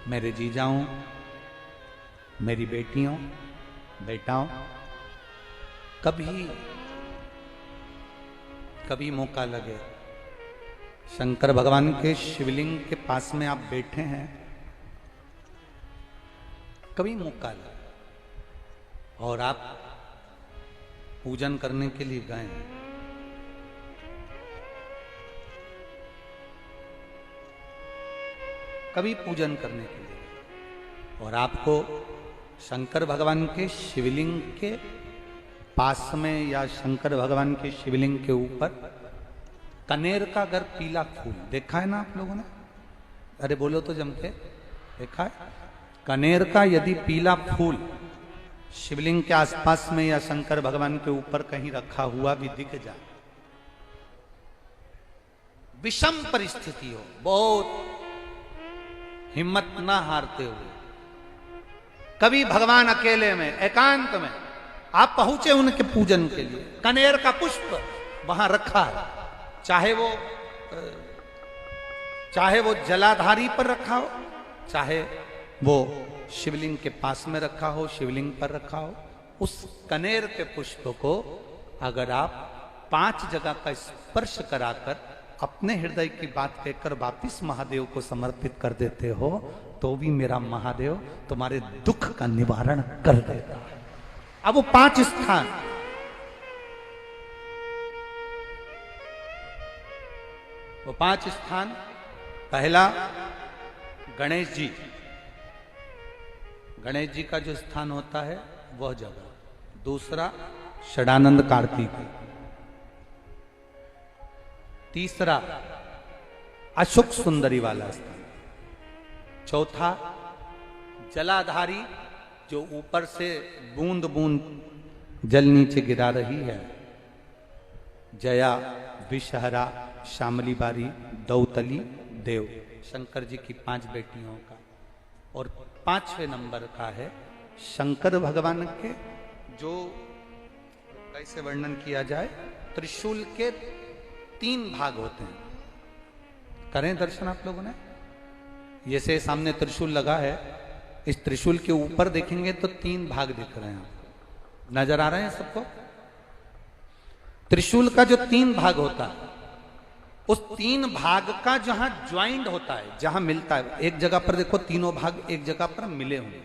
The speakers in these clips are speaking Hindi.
मेरे जीजाओं, मेरी बेटियों, बेटाओं, कभी मौका लगे, शंकर भगवान के शिवलिंग के पास में आप बैठे हैं, कभी मौका लगे और आप पूजन करने के लिए गए हैं, कभी पूजन करने के लिए और आपको शंकर भगवान के शिवलिंग के पास में या शंकर भगवान के शिवलिंग के ऊपर कनेर का अगर पीला फूल देखा है ना आप लोगों ने? अरे बोलो तो जम के, देखा है? कनेर का यदि पीला फूल शिवलिंग के आसपास में या शंकर भगवान के ऊपर कहीं रखा हुआ भी दिख जाए, विषम परिस्थिति हो, बहुत हिम्मत ना हारते हुए, कभी भगवान अकेले में एकांत में आप पहुंचे उनके पूजन के लिए, कनेर का पुष्प वहां रखा है, चाहे वो जलाधारी पर रखा हो, चाहे वो शिवलिंग के पास में रखा हो, शिवलिंग पर रखा हो, उस कनेर के पुष्प को अगर आप 5 जगह का स्पर्श कराकर अपने हृदय की बात कहकर वापिस महादेव को समर्पित कर देते हो, तो भी मेरा महादेव तुम्हारे दुख का निवारण कर देता है। अब वो 5 स्थान, पहला गणेश जी, गणेश जी का जो स्थान होता है वह जगह, दूसरा षडानंद कार्तिक, तीसरा अशोक सुंदरी वाला स्थान, चौथा जलाधारी जो ऊपर से बूंद बूंद जल नीचे गिरा रही है, जया, विषहरा, श्यामली बारी, दौतली, देव, शंकर जी की 5 बेटियों का, और 5वें नंबर का है शंकर भगवान के, जो कैसे वर्णन किया जाए, त्रिशूल के 3 भाग होते हैं। करें दर्शन आप लोगों ने? जैसे सामने त्रिशूल लगा है, इस त्रिशूल के ऊपर देखेंगे तो 3 भाग दिख रहे हैं आपको, नजर आ रहे हैं सबको? त्रिशूल का जो 3 भाग होता है, उस 3 भाग का जहां ज्वाइंट होता है, जहां मिलता है, एक जगह पर देखो तीनों भाग एक जगह पर मिले हुए,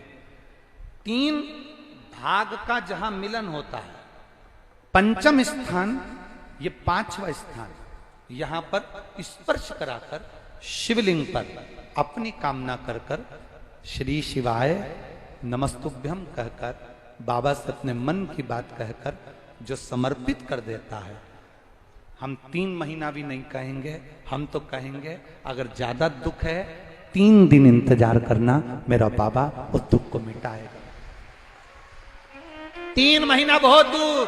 3 भाग का जहां मिलन होता है, 5वां स्थान, ये 5वां स्थान, यहां पर स्पर्श कराकर शिवलिंग पर अपनी कामना कर कर श्री शिवाय नमस्तुभ्यम कहकर, बाबा से अपने मन की बात कहकर जो समर्पित कर देता है, हम 3 महीना भी नहीं कहेंगे, हम तो कहेंगे अगर ज्यादा दुख है 3 दिन इंतजार करना, मेरा बाबा उस दुख को मिटाएगा। 3 महीना बहुत दूर,